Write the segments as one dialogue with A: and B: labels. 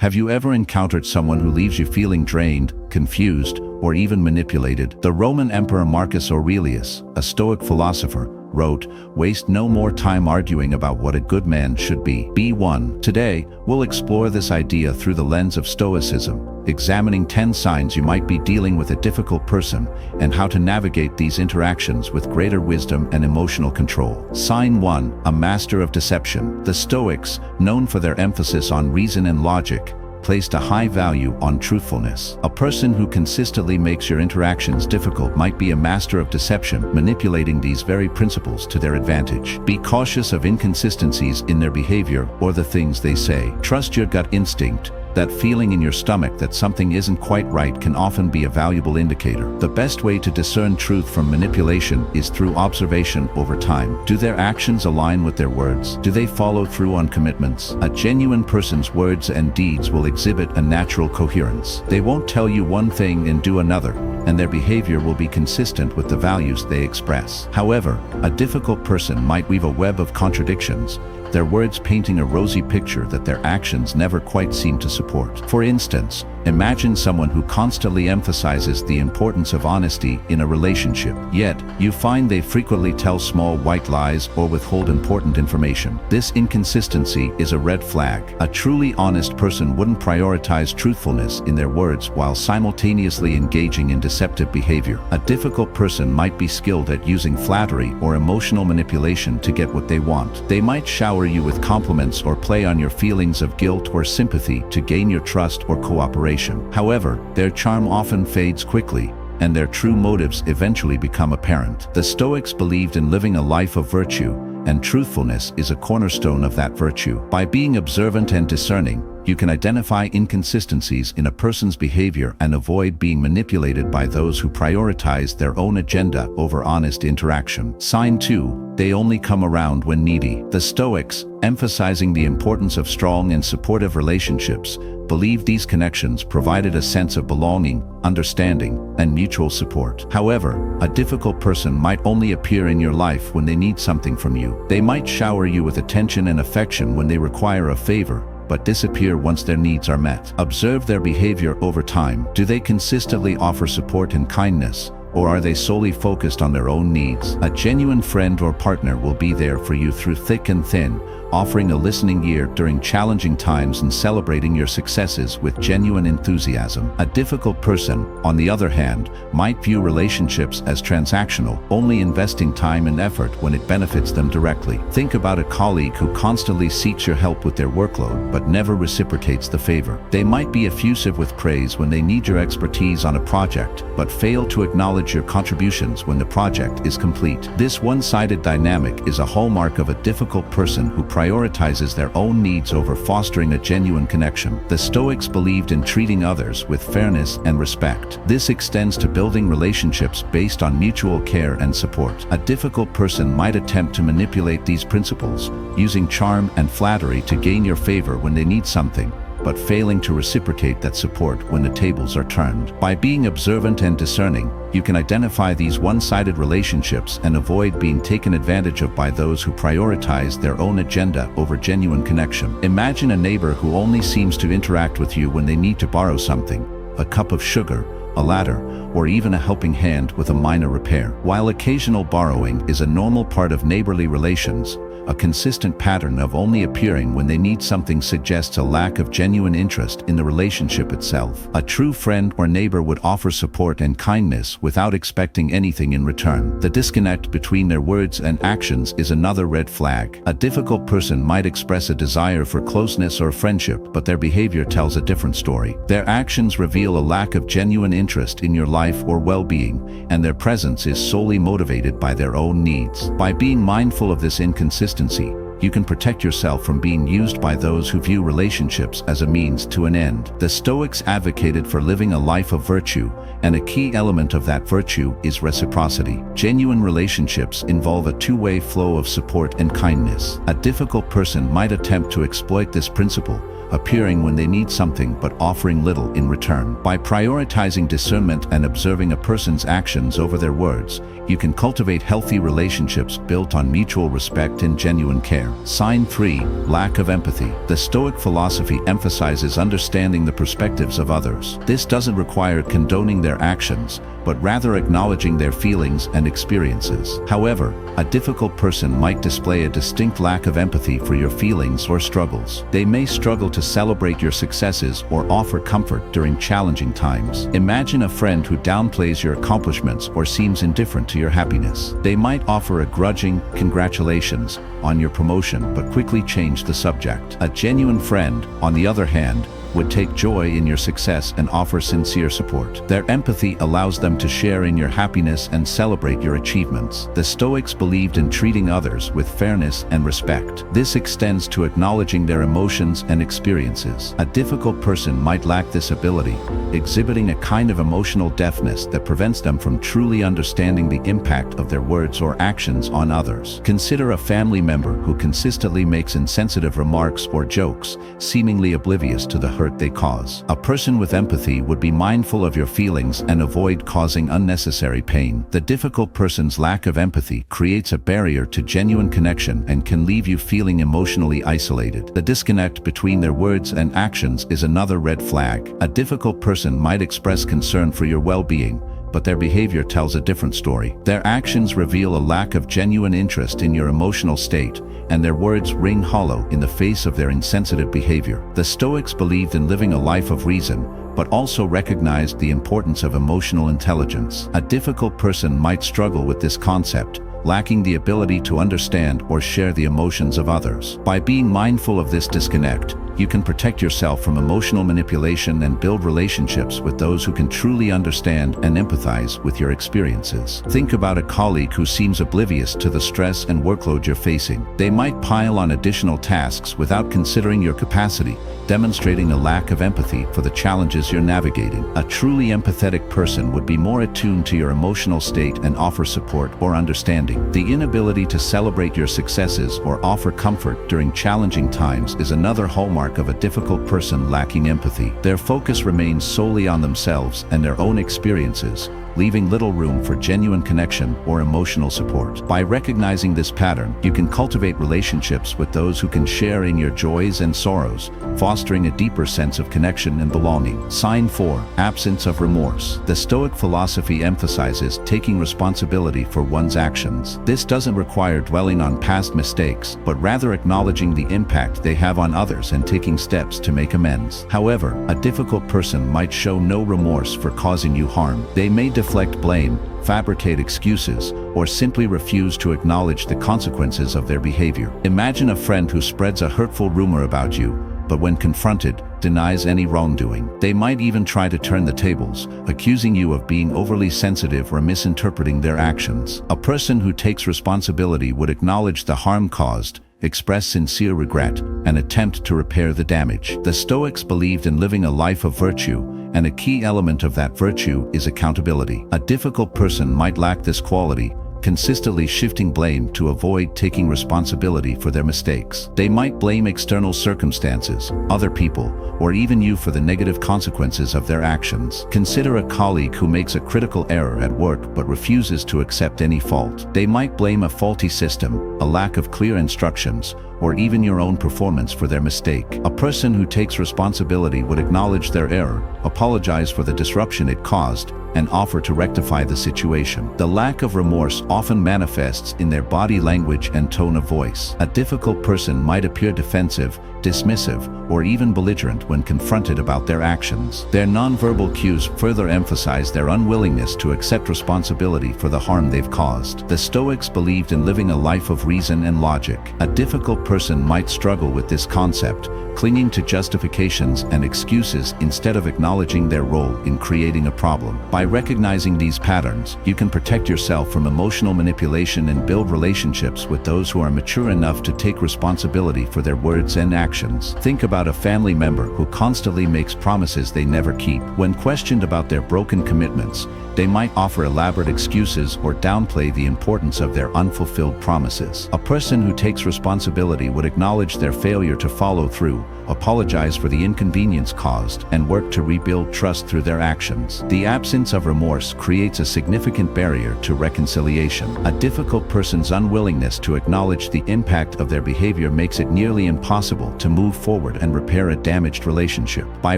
A: Have you ever encountered someone who leaves you feeling drained, confused, or even manipulated? The Roman Emperor Marcus Aurelius, a Stoic philosopher, wrote, "Waste no more time arguing about what a good man should be. Be one." Today, we'll explore this idea through the lens of Stoicism, examining 10 signs you might be dealing with a difficult person and how to navigate these interactions with greater wisdom and emotional control. Sign 1, a master of deception. The Stoics, known for their emphasis on reason and logic, placed a high value on truthfulness. A person who consistently makes your interactions difficult might be a master of deception, manipulating these very principles to their advantage. Be cautious of inconsistencies in their behavior or the things they say. Trust your gut instinct. That feeling in your stomach that something isn't quite right can often be a valuable indicator. The best way to discern truth from manipulation is through observation over time. Do their actions align with their words? Do they follow through on commitments? A genuine person's words and deeds will exhibit a natural coherence. They won't tell you one thing and do another, and their behavior will be consistent with the values they express. However, a difficult person might weave a web of contradictions, their words painting a rosy picture that their actions never quite seem to support. For instance, imagine someone who constantly emphasizes the importance of honesty in a relationship, yet you find they frequently tell small white lies or withhold important information. This inconsistency is a red flag. A truly honest person wouldn't prioritize truthfulness in their words while simultaneously engaging in deceptive behavior. A difficult person might be skilled at using flattery or emotional manipulation to get what they want. They might shower you with compliments or play on your feelings of guilt or sympathy to gain your trust or cooperation. However, their charm often fades quickly, and their true motives eventually become apparent. The Stoics believed in living a life of virtue, and truthfulness is a cornerstone of that virtue. By being observant and discerning, you can identify inconsistencies in a person's behavior and avoid being manipulated by those who prioritize their own agenda over honest interaction. Sign 2, they only come around when needy. The Stoics, emphasizing the importance of strong and supportive relationships, believed these connections provided a sense of belonging, understanding, and mutual support. However, a difficult person might only appear in your life when they need something from you. They might shower you with attention and affection when they require a favor, but disappear once their needs are met. Observe their behavior over time. Do they consistently offer support and kindness, or are they solely focused on their own needs? A genuine friend or partner will be there for you through thick and thin, offering a listening ear during challenging times and celebrating your successes with genuine enthusiasm. A difficult person, on the other hand, might view relationships as transactional, only investing time and effort when it benefits them directly. Think about a colleague who constantly seeks your help with their workload but never reciprocates the favor. They might be effusive with praise when they need your expertise on a project, but fail to acknowledge your contributions when the project is complete. This one-sided dynamic is a hallmark of a difficult person who prioritizes their own needs over fostering a genuine connection. The Stoics believed in treating others with fairness and respect. This extends to building relationships based on mutual care and support. A difficult person might attempt to manipulate these principles, using charm and flattery to gain your favor when they need something, but failing to reciprocate that support when the tables are turned. By being observant and discerning, you can identify these one-sided relationships and avoid being taken advantage of by those who prioritize their own agenda over genuine connection. Imagine a neighbor who only seems to interact with you when they need to borrow something, a cup of sugar, a ladder, or even a helping hand with a minor repair. While occasional borrowing is a normal part of neighborly relations, a consistent pattern of only appearing when they need something suggests a lack of genuine interest in the relationship itself. A true friend or neighbor would offer support and kindness without expecting anything in return. The disconnect between their words and actions is another red flag. A difficult person might express a desire for closeness or friendship, but their behavior tells a different story. Their actions reveal a lack of genuine interest in your life or well-being, and their presence is solely motivated by their own needs. By being mindful of this inconsistency, you can protect yourself from being used by those who view relationships as a means to an end. The Stoics advocated for living a life of virtue, and a key element of that virtue is reciprocity. Genuine relationships involve a two-way flow of support and kindness. A difficult person might attempt to exploit this principle, appearing when they need something but offering little in return. By prioritizing discernment and observing a person's actions over their words, you can cultivate healthy relationships built on mutual respect and genuine care. Sign 3. Lack of empathy. The Stoic philosophy emphasizes understanding the perspectives of others. This doesn't require condoning their actions, but rather acknowledging their feelings and experiences. However, a difficult person might display a distinct lack of empathy for your feelings or struggles. They may struggle to celebrate your successes or offer comfort during challenging times. Imagine a friend who downplays your accomplishments or seems indifferent to your happiness. They might offer a grudging "congratulations" on your promotion but quickly change the subject. A genuine friend, on the other hand, would take joy in your success and offer sincere support. Their empathy allows them to share in your happiness and celebrate your achievements. The Stoics believed in treating others with fairness and respect. This extends to acknowledging their emotions and experiences. A difficult person might lack this ability, exhibiting a kind of emotional deafness that prevents them from truly understanding the impact of their words or actions on others. Consider a family member who consistently makes insensitive remarks or jokes, seemingly oblivious to the hurt they cause. A person with empathy would be mindful of your feelings and avoid causing unnecessary pain. The difficult person's lack of empathy creates a barrier to genuine connection and can leave you feeling emotionally isolated. The disconnect between their words and actions is another red flag. A difficult person might express concern for your well-being, but their behavior tells a different story. Their actions reveal a lack of genuine interest in your emotional state, and their words ring hollow in the face of their insensitive behavior. The Stoics believed in living a life of reason, but also recognized the importance of emotional intelligence. A difficult person might struggle with this concept, lacking the ability to understand or share the emotions of others. By being mindful of this disconnect, you can protect yourself from emotional manipulation and build relationships with those who can truly understand and empathize with your experiences. Think about a colleague who seems oblivious to the stress and workload you're facing. They might pile on additional tasks without considering your capacity, demonstrating a lack of empathy for the challenges you're navigating. A truly empathetic person would be more attuned to your emotional state and offer support or understanding. The inability to celebrate your successes or offer comfort during challenging times is another hallmark of a difficult person lacking empathy. Their focus remains solely on themselves and their own experiences, leaving little room for genuine connection or emotional support. By recognizing this pattern, you can cultivate relationships with those who can share in your joys and sorrows, fostering a deeper sense of connection and belonging. Sign 4. Absence of remorse. The Stoic philosophy emphasizes taking responsibility for one's actions. This doesn't require dwelling on past mistakes, but rather acknowledging the impact they have on others and taking steps to make amends. However, a difficult person might show no remorse for causing you harm. They may deflect blame, fabricate excuses, or simply refuse to acknowledge the consequences of their behavior. Imagine a friend who spreads a hurtful rumor about you, but when confronted, denies any wrongdoing. They might even try to turn the tables, accusing you of being overly sensitive or misinterpreting their actions. A person who takes responsibility would acknowledge the harm caused, express sincere regret, and attempt to repair the damage. The Stoics believed in living a life of virtue, and a key element of that virtue is accountability. A difficult person might lack this quality, consistently shifting blame to avoid taking responsibility for their mistakes. They might blame external circumstances, other people, or even you for the negative consequences of their actions. Consider a colleague who makes a critical error at work but refuses to accept any fault. They might blame a faulty system, a lack of clear instructions, or even your own performance for their mistake. A person who takes responsibility would acknowledge their error, apologize for the disruption it caused, and offer to rectify the situation. The lack of remorse often manifests in their body language and tone of voice. A difficult person might appear defensive, dismissive, or even belligerent when confronted about their actions. Their nonverbal cues further emphasize their unwillingness to accept responsibility for the harm they've caused. The Stoics believed in living a life of reason and logic. A difficult person might struggle with this concept, clinging to justifications and excuses instead of acknowledging their role in creating a problem. By recognizing these patterns, you can protect yourself from emotional manipulation and build relationships with those who are mature enough to take responsibility for their words and actions. actions. Think about a family member who constantly makes promises they never keep. When questioned about their broken commitments, they might offer elaborate excuses or downplay the importance of their unfulfilled promises. A person who takes responsibility would acknowledge their failure to follow through, apologize for the inconvenience caused, and work to rebuild trust through their actions. The absence of remorse creates a significant barrier to reconciliation. A difficult person's unwillingness to acknowledge the impact of their behavior makes it nearly impossible to move forward and repair a damaged relationship. By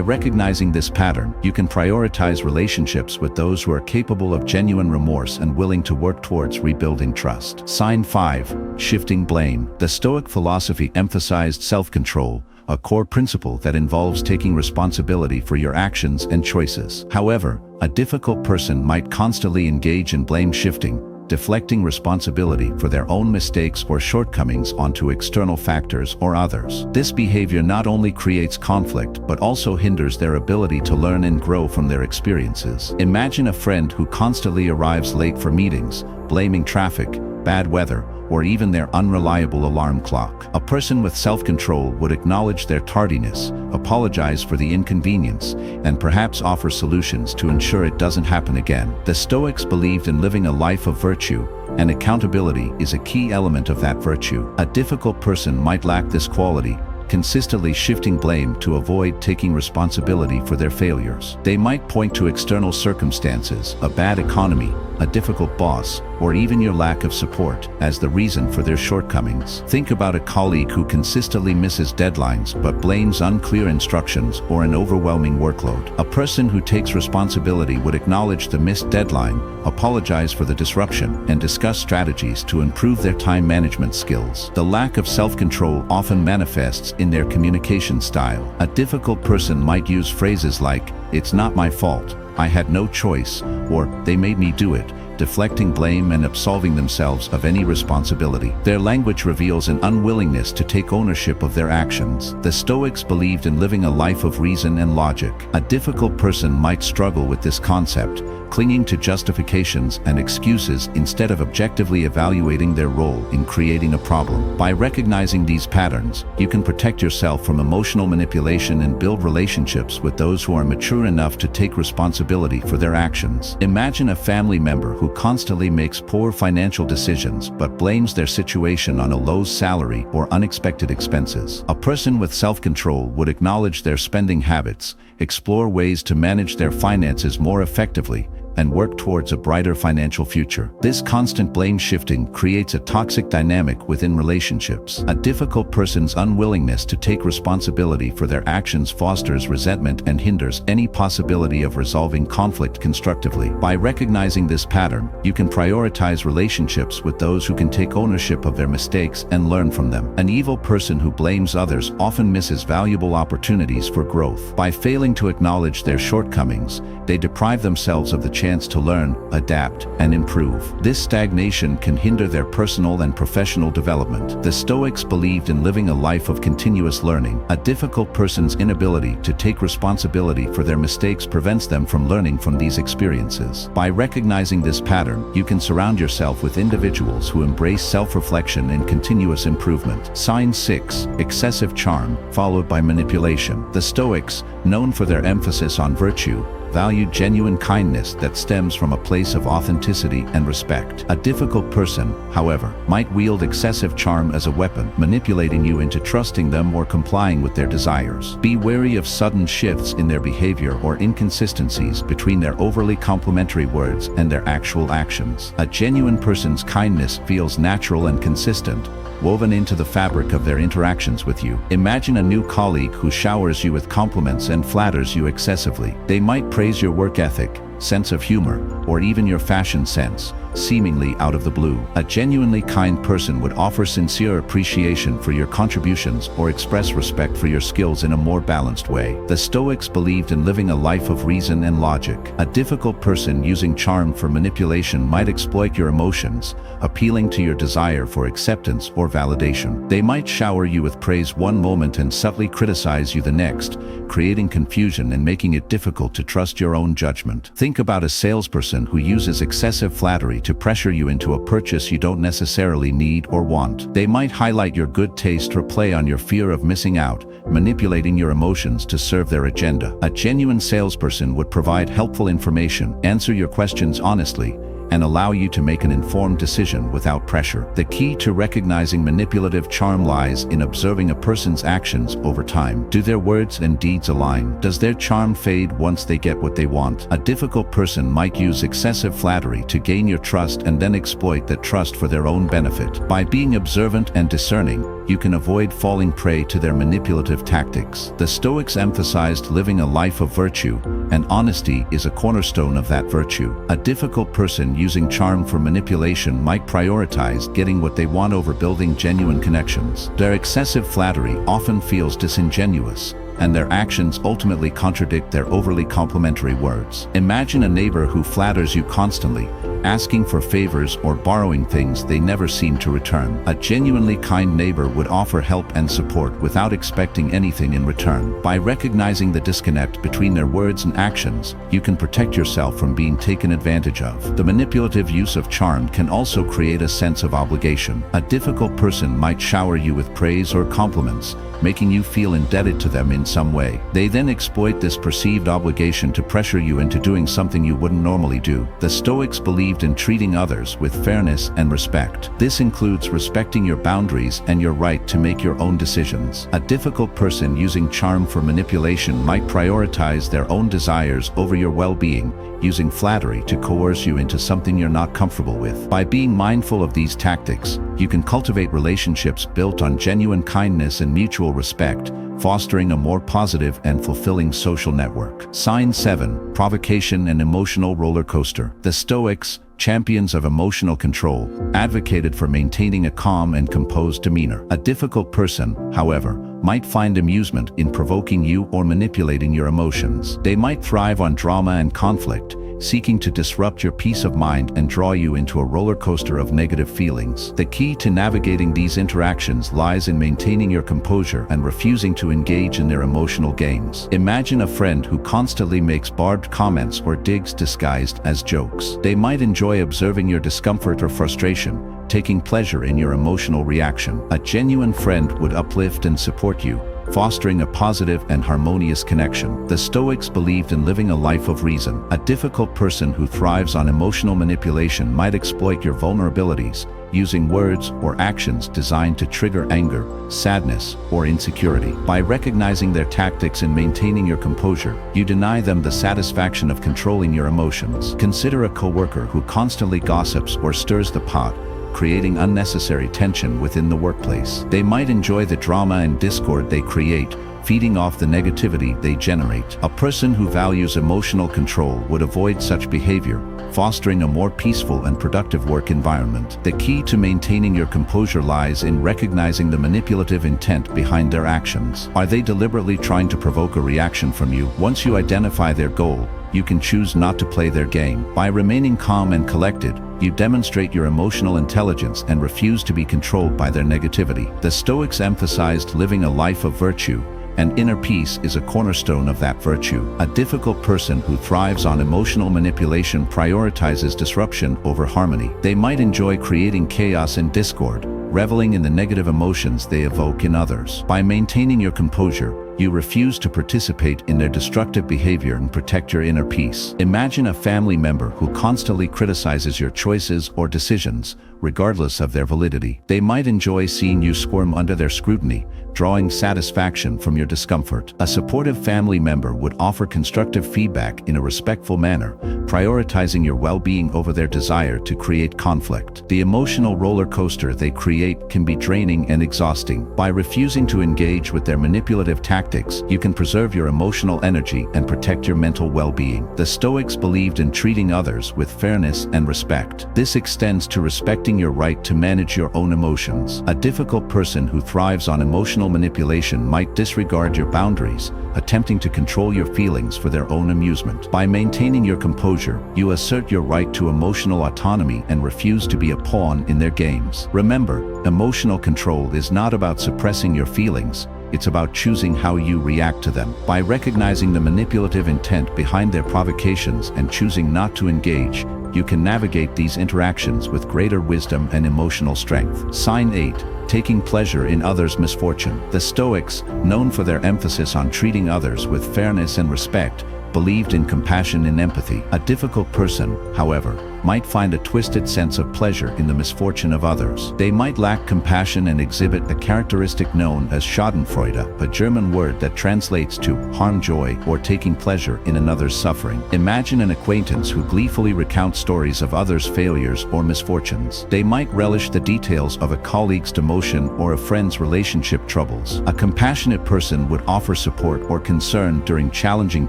A: recognizing this pattern, you can prioritize relationships with those who are capable of genuine remorse and willing to work towards rebuilding trust. Sign 5. Shifting blame. The Stoic philosophy emphasized self-control, a core principle that involves taking responsibility for your actions and choices. However, a difficult person might constantly engage in blame shifting, deflecting responsibility for their own mistakes or shortcomings onto external factors or others. This behavior not only creates conflict but also hinders their ability to learn and grow from their experiences. Imagine a friend who constantly arrives late for meetings, blaming traffic, bad weather, or even their unreliable alarm clock. A person with self-control would acknowledge their tardiness, apologize for the inconvenience, and perhaps offer solutions to ensure it doesn't happen again. The Stoics believed in living a life of virtue, and accountability is a key element of that virtue. A difficult person might lack this quality, consistently shifting blame to avoid taking responsibility for their failures. They might point to external circumstances, a bad economy, a difficult boss, or even your lack of support as the reason for their shortcomings. Think about a colleague who consistently misses deadlines but blames unclear instructions or an overwhelming workload. A person who takes responsibility would acknowledge the missed deadline, apologize for the disruption, and discuss strategies to improve their time management skills. The lack of self-control often manifests in their communication style. A difficult person might use phrases like, "It's not my fault," "I had no choice," or "they made me do it," deflecting blame and absolving themselves of any responsibility. Their language reveals an unwillingness to take ownership of their actions. The Stoics believed in living a life of reason and logic. A difficult person might struggle with this concept, clinging to justifications and excuses instead of objectively evaluating their role in creating a problem. By recognizing these patterns, you can protect yourself from emotional manipulation and build relationships with those who are mature enough to take responsibility for their actions. Imagine a family member who constantly makes poor financial decisions but blames their situation on a low salary or unexpected expenses. A person with self-control would acknowledge their spending habits, explore ways to manage their finances more effectively, and work towards a brighter financial future. This constant blame shifting creates a toxic dynamic within relationships. A difficult person's unwillingness to take responsibility for their actions fosters resentment and hinders any possibility of resolving conflict constructively. By recognizing this pattern, you can prioritize relationships with those who can take ownership of their mistakes and learn from them. An evil person who blames others often misses valuable opportunities for growth. By failing to acknowledge their shortcomings, they deprive themselves of the chance to learn, adapt, and improve. This stagnation can hinder their personal and professional development. The Stoics believed in living a life of continuous learning. A difficult person's inability to take responsibility for their mistakes prevents them from learning from these experiences. By recognizing this pattern, you can surround yourself with individuals who embrace self-reflection and continuous improvement. Sign 6. Excessive charm, followed by manipulation. The Stoics, known for their emphasis on virtue, valued genuine kindness that stems from a place of authenticity and respect. A difficult person, however, might wield excessive charm as a weapon, manipulating you into trusting them or complying with their desires. Be wary of sudden shifts in their behavior or inconsistencies between their overly complimentary words and their actual actions. A genuine person's kindness feels natural and consistent, woven into the fabric of their interactions with you. Imagine a new colleague who showers you with compliments and flatters you excessively. They might praise your work ethic, sense of humor, or even your fashion sense, seemingly out of the blue. A genuinely kind person would offer sincere appreciation for your contributions or express respect for your skills in a more balanced way. The Stoics believed in living a life of reason and logic. A difficult person using charm for manipulation might exploit your emotions, appealing to your desire for acceptance or validation. They might shower you with praise one moment and subtly criticize you the next, creating confusion and making it difficult to trust your own judgment. Think about a salesperson who uses excessive flattery flattery to pressure you into a purchase you don't necessarily need or want. They might highlight your good taste or play on your fear of missing out, manipulating your emotions to serve their agenda. A genuine salesperson would provide helpful information, answer your questions honestly, and allow you to make an informed decision without pressure. The key to recognizing manipulative charm lies in observing a person's actions over time. Do their words and deeds align? Does their charm fade once they get what they want? A difficult person might use excessive flattery to gain your trust and then exploit that trust for their own benefit. By being observant and discerning, you can avoid falling prey to their manipulative tactics. The Stoics emphasized living a life of virtue, and honesty is a cornerstone of that virtue. A difficult person using charm for manipulation might prioritize getting what they want over building genuine connections. Their excessive flattery often feels disingenuous, and their actions ultimately contradict their overly complimentary words. Imagine a neighbor who flatters you constantly, asking for favors or borrowing things they never seem to return. A genuinely kind neighbor would offer help and support without expecting anything in return. By recognizing the disconnect between their words and actions, you can protect yourself from being taken advantage of. The manipulative use of charm can also create a sense of obligation. A difficult person might shower you with praise or compliments, making you feel indebted to them in some way. They then exploit this perceived obligation to pressure you into doing something you wouldn't normally do. The Stoics believed in treating others with fairness and respect. This includes respecting your boundaries and your right to make your own decisions. A difficult person using charm for manipulation might prioritize their own desires over your well-being, using flattery to coerce you into something you're not comfortable with. By being mindful of these tactics, you can cultivate relationships built on genuine kindness and mutual respect, fostering a more positive and fulfilling social network. Sign 7. Provocation and emotional roller coaster. The Stoics, champions of emotional control, advocated for maintaining a calm and composed demeanor. A difficult person, however, might find amusement in provoking you or manipulating your emotions. They might thrive on drama and conflict, seeking to disrupt your peace of mind and draw you into a roller coaster of negative feelings. The key to navigating these interactions lies in maintaining your composure and refusing to engage in their emotional games. Imagine a friend who constantly makes barbed comments or digs disguised as jokes. They might enjoy observing your discomfort or frustration, taking pleasure in your emotional reaction. A genuine friend would uplift and support you, fostering a positive and harmonious connection. The Stoics believed in living a life of reason. A difficult person who thrives on emotional manipulation might exploit your vulnerabilities, using words or actions designed to trigger anger, sadness, or insecurity. By recognizing their tactics and maintaining your composure, you deny them the satisfaction of controlling your emotions. Consider a coworker who constantly gossips or stirs the pot, creating unnecessary tension within the workplace. They might enjoy the drama and discord they create, feeding off the negativity they generate. A person who values emotional control would avoid such behavior, fostering a more peaceful and productive work environment. The key to maintaining your composure lies in recognizing the manipulative intent behind their actions. Are they deliberately trying to provoke a reaction from you? Once you identify their goal, you can choose not to play their game. By remaining calm and collected, you demonstrate your emotional intelligence and refuse to be controlled by their negativity. The Stoics emphasized living a life of virtue, and inner peace is a cornerstone of that virtue. A difficult person who thrives on emotional manipulation prioritizes disruption over harmony. They might enjoy creating chaos and discord, reveling in the negative emotions they evoke in others. By maintaining your composure, you refuse to participate in their destructive behavior and protect your inner peace. Imagine a family member who constantly criticizes your choices or decisions, regardless of their validity. They might enjoy seeing you squirm under their scrutiny, drawing satisfaction from your discomfort. A supportive family member would offer constructive feedback in a respectful manner, prioritizing your well-being over their desire to create conflict. The emotional roller coaster they create can be draining and exhausting. By refusing to engage with their manipulative tactics, you can preserve your emotional energy and protect your mental well-being. The Stoics believed in treating others with fairness and respect. This extends to respecting your right to manage your own emotions. A difficult person who thrives on emotional manipulation might disregard your boundaries, attempting to control your feelings for their own amusement. By maintaining your composure, you assert your right to emotional autonomy and refuse to be a pawn in their games. Remember, emotional control is not about suppressing your feelings. It's about choosing how you react to them. By recognizing the manipulative intent behind their provocations and choosing not to engage, you can navigate these interactions with greater wisdom and emotional strength. Sign 8. Taking pleasure in others' misfortune. The Stoics, known for their emphasis on treating others with fairness and respect, believed in compassion and empathy. A difficult person, however, might find a twisted sense of pleasure in the misfortune of others. They might lack compassion and exhibit a characteristic known as Schadenfreude, a German word that translates to harm joy or taking pleasure in another's suffering. Imagine an acquaintance who gleefully recounts stories of others' failures or misfortunes. They might relish the details of a colleague's demotion or a friend's relationship troubles. A compassionate person would offer support or concern during challenging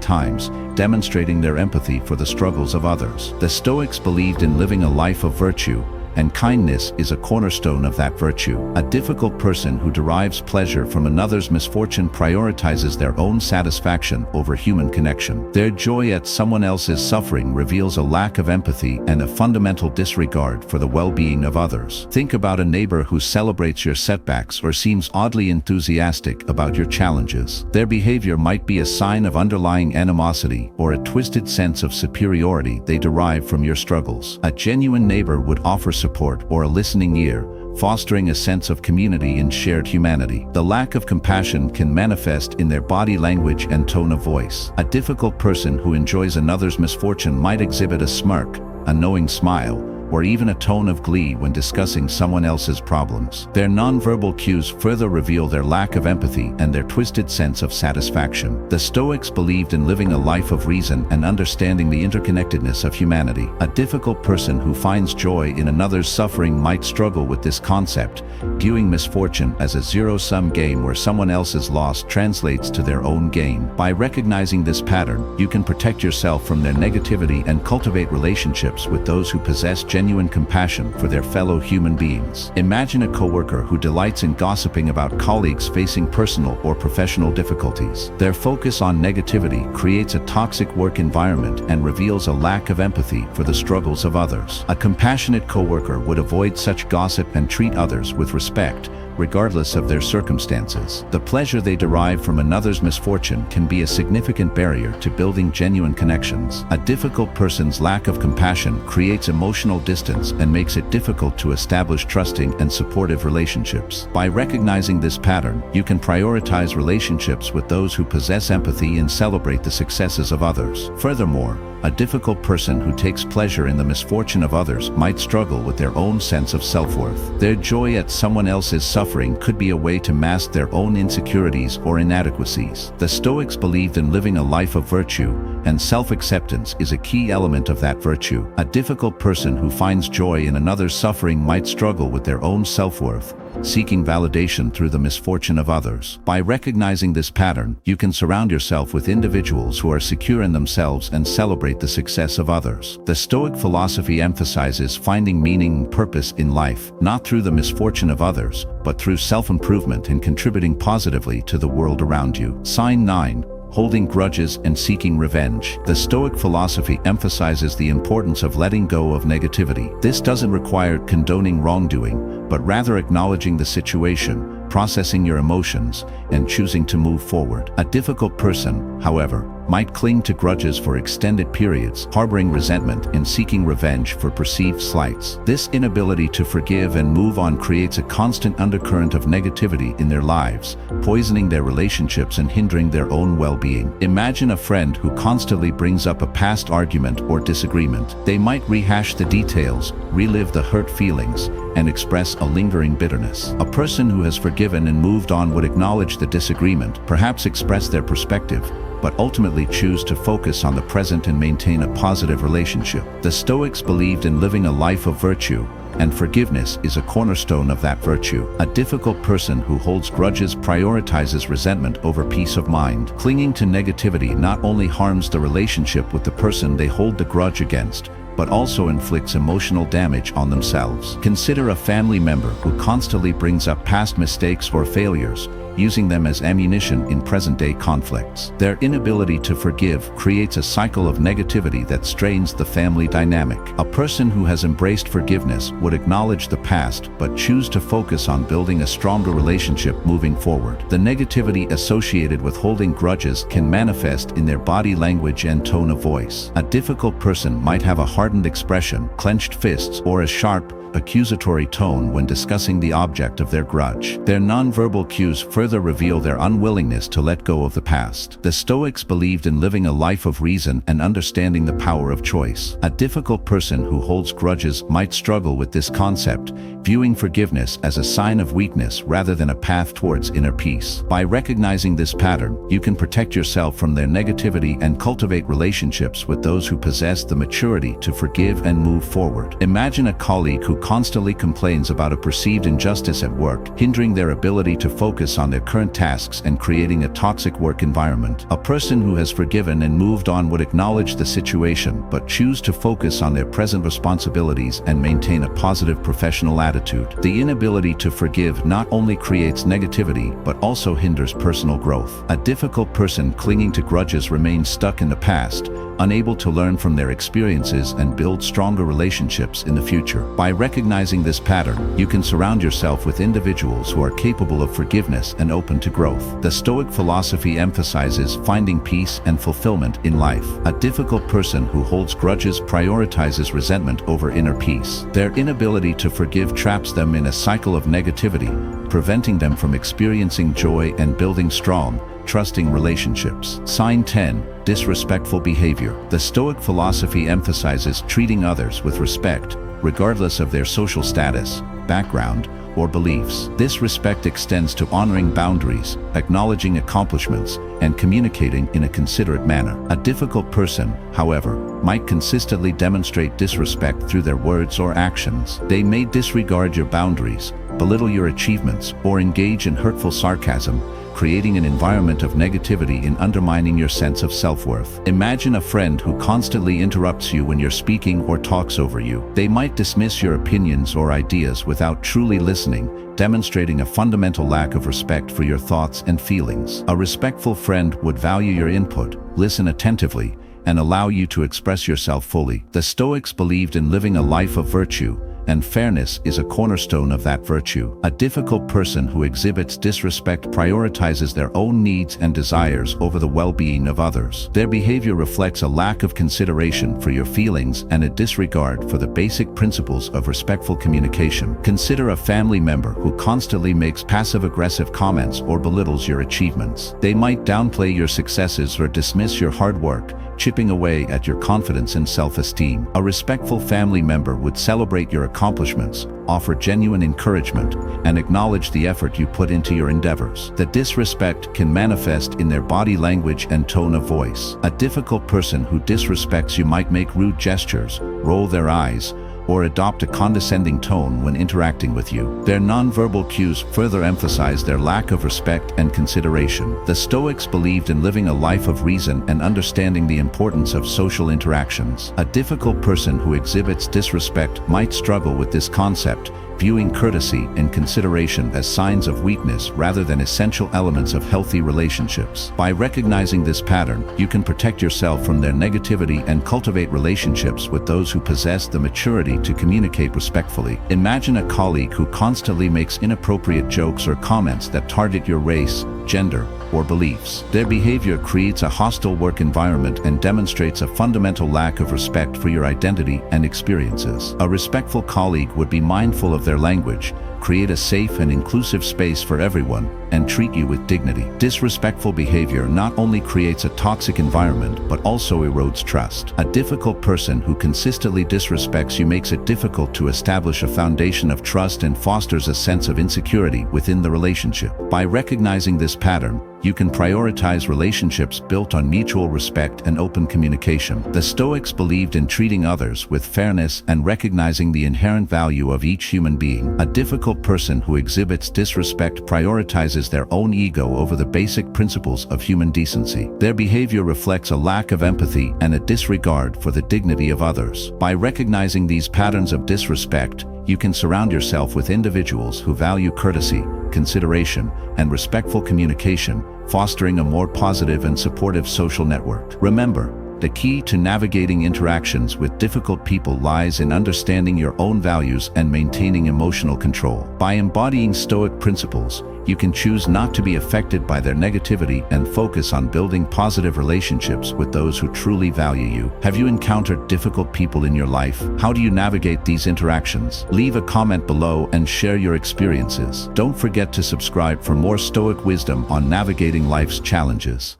A: times, demonstrating their empathy for the struggles of others. The Stoics believed in living a life of virtue, and kindness is a cornerstone of that virtue. A difficult person who derives pleasure from another's misfortune prioritizes their own satisfaction over human connection. Their joy at someone else's suffering reveals a lack of empathy and a fundamental disregard for the well-being of others. Think about a neighbor who celebrates your setbacks or seems oddly enthusiastic about your challenges. Their behavior might be a sign of underlying animosity or a twisted sense of superiority they derive from your struggles. A genuine neighbor would offer support or a listening ear, fostering a sense of community and shared humanity. The lack of compassion can manifest in their body language and tone of voice. A difficult person who enjoys another's misfortune might exhibit a smirk, a knowing smile, or even a tone of glee when discussing someone else's problems. Their nonverbal cues further reveal their lack of empathy and their twisted sense of satisfaction. The Stoics believed in living a life of reason and understanding the interconnectedness of humanity. A difficult person who finds joy in another's suffering might struggle with this concept, viewing misfortune as a zero-sum game where someone else's loss translates to their own gain. By recognizing this pattern, you can protect yourself from their negativity and cultivate relationships with those who possess genuine compassion for their fellow human beings. Imagine a coworker who delights in gossiping about colleagues facing personal or professional difficulties. Their focus on negativity creates a toxic work environment and reveals a lack of empathy for the struggles of others. A compassionate coworker would avoid such gossip and treat others with respect, regardless of their circumstances. The pleasure they derive from another's misfortune can be a significant barrier to building genuine connections. A difficult person's lack of compassion creates emotional distance and makes it difficult to establish trusting and supportive relationships. By recognizing this pattern, you can prioritize relationships with those who possess empathy and celebrate the successes of others. Furthermore, a difficult person who takes pleasure in the misfortune of others might struggle with their own sense of self-worth. Their joy at someone else's suffering could be a way to mask their own insecurities or inadequacies. The Stoics believed in living a life of virtue, and self-acceptance is a key element of that virtue. A difficult person who finds joy in another's suffering might struggle with their own self-worth, seeking validation through the misfortune of others. By recognizing this pattern, you can surround yourself with individuals who are secure in themselves and celebrate the success of others. The Stoic philosophy emphasizes finding meaning and purpose in life, not through the misfortune of others, but through self-improvement and contributing positively to the world around you. Sign 9. Holding grudges and seeking revenge. The Stoic philosophy emphasizes the importance of letting go of negativity. This doesn't require condoning wrongdoing, but rather acknowledging the situation, processing your emotions, and choosing to move forward. A difficult person, however, might cling to grudges for extended periods, harboring resentment and seeking revenge for perceived slights. This inability to forgive and move on creates a constant undercurrent of negativity in their lives, poisoning their relationships and hindering their own well-being. Imagine a friend who constantly brings up a past argument or disagreement. They might rehash the details, relive the hurt feelings, and express a lingering bitterness. A person who has forgiven and moved on would acknowledge the disagreement, perhaps express their perspective, but ultimately choose to focus on the present and maintain a positive relationship. The Stoics believed in living a life of virtue, and forgiveness is a cornerstone of that virtue. A difficult person who holds grudges prioritizes resentment over peace of mind. Clinging to negativity not only harms the relationship with the person they hold the grudge against, but also inflicts emotional damage on themselves. Consider a family member who constantly brings up past mistakes or failures, using them as ammunition in present-day conflicts. Their inability to forgive creates a cycle of negativity that strains the family dynamic. A person who has embraced forgiveness would acknowledge the past but choose to focus on building a stronger relationship moving forward. The negativity associated with holding grudges can manifest in their body language and tone of voice. A difficult person might have a hardened expression, clenched fists, or a sharp, accusatory tone when discussing the object of their grudge. Their nonverbal cues further reveal their unwillingness to let go of the past. The Stoics believed in living a life of reason and understanding the power of choice. A difficult person who holds grudges might struggle with this concept, viewing forgiveness as a sign of weakness rather than a path towards inner peace. By recognizing this pattern, you can protect yourself from their negativity and cultivate relationships with those who possess the maturity to forgive and move forward. Imagine a colleague who constantly complains about a perceived injustice at work, hindering their ability to focus on their current tasks and creating a toxic work environment. A person who has forgiven and moved on would acknowledge the situation but choose to focus on their present responsibilities and maintain a positive professional attitude. The inability to forgive not only creates negativity but also hinders personal growth. A difficult person clinging to grudges remains stuck in the past, unable to learn from their experiences and build stronger relationships in the future. By recognizing this pattern, you can surround yourself with individuals who are capable of forgiveness and open to growth. The Stoic philosophy emphasizes finding peace and fulfillment in life. A difficult person who holds grudges prioritizes resentment over inner peace. Their inability to forgive traps them in a cycle of negativity, preventing them from experiencing joy and building strong, trusting relationships. Sign 10. Disrespectful behavior. The Stoic philosophy emphasizes treating others with respect, regardless of their social status, background, or beliefs. This respect extends to honoring boundaries, acknowledging accomplishments, and communicating in a considerate manner. A difficult person, however, might consistently demonstrate disrespect through their words or actions. They may disregard your boundaries, belittle your achievements, or engage in hurtful sarcasm, creating an environment of negativity and undermining your sense of self-worth. Imagine a friend who constantly interrupts you when you're speaking or talks over you. They might dismiss your opinions or ideas without truly listening, demonstrating a fundamental lack of respect for your thoughts and feelings. A respectful friend would value your input, listen attentively, and allow you to express yourself fully. The Stoics believed in living a life of virtue, and fairness is a cornerstone of that virtue. A difficult person who exhibits disrespect prioritizes their own needs and desires over the well-being of others. Their behavior reflects a lack of consideration for your feelings and a disregard for the basic principles of respectful communication. Consider a family member who constantly makes passive-aggressive comments or belittles your achievements. They might downplay your successes or dismiss your hard work, chipping away at your confidence and self-esteem. A respectful family member would celebrate your accomplishments, offer genuine encouragement, and acknowledge the effort you put into your endeavors. The disrespect can manifest in their body language and tone of voice. A difficult person who disrespects you might make rude gestures, roll their eyes, or adopt a condescending tone when interacting with you. Their nonverbal cues further emphasize their lack of respect and consideration. The Stoics believed in living a life of reason and understanding the importance of social interactions. A difficult person who exhibits disrespect might struggle with this concept, viewing courtesy and consideration as signs of weakness rather than essential elements of healthy relationships. By recognizing this pattern, you can protect yourself from their negativity and cultivate relationships with those who possess the maturity to communicate respectfully. Imagine a colleague who constantly makes inappropriate jokes or comments that target your race, gender, or beliefs. Their behavior creates a hostile work environment and demonstrates a fundamental lack of respect for your identity and experiences. A respectful colleague would be mindful of their language, create a safe and inclusive space for everyone, and treat you with dignity. Disrespectful behavior not only creates a toxic environment but also erodes trust. A difficult person who consistently disrespects you makes it difficult to establish a foundation of trust and fosters a sense of insecurity within the relationship. By recognizing this pattern, you can prioritize relationships built on mutual respect and open communication. The Stoics believed in treating others with fairness and recognizing the inherent value of each human being. A difficult person who exhibits disrespect prioritizes their own ego over the basic principles of human decency. Their behavior reflects a lack of empathy and a disregard for the dignity of others. By recognizing these patterns of disrespect, you can surround yourself with individuals who value courtesy, consideration, and respectful communication, fostering a more positive and supportive social network. Remember, the key to navigating interactions with difficult people lies in understanding your own values and maintaining emotional control. By embodying Stoic principles, you can choose not to be affected by their negativity and focus on building positive relationships with those who truly value you. Have you encountered difficult people in your life? How do you navigate these interactions? Leave a comment below and share your experiences. Don't forget to subscribe for more Stoic wisdom on navigating life's challenges.